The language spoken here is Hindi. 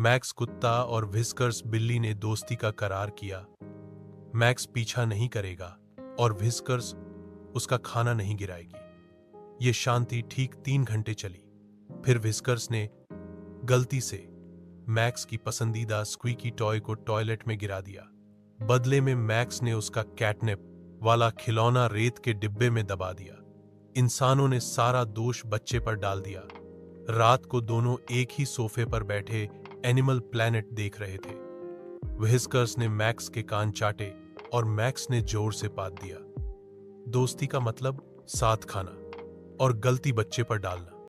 मैक्स कुत्ता और व्हिस्कर्स बिल्ली ने दोस्ती का करार किया। मैक्स पीछा नहीं करेगा और व्हिस्कर्स उसका खाना नहीं गिराएगी। ये शांति ठीक 3 घंटे चली। फिर व्हिस्कर्स ने गलती से मैक्स की पसंदीदा स्क्वीकी टॉय को टॉयलेट में गिरा दिया। बदले में मैक्स ने उसका कैटनिप वाला खिलौना रेत के डिब्बे में दबा दिया। इंसानों ने सारा दोष बच्चे पर डाल दिया। रात को दोनों एक ही सोफे पर बैठे एनिमल प्लैनेट देख रहे थे। व्हिस्कर्स ने मैक्स के कान चाटे और मैक्स ने जोर से पात दिया। दोस्ती का मतलब साथ खाना और गलती बच्चे पर डालना।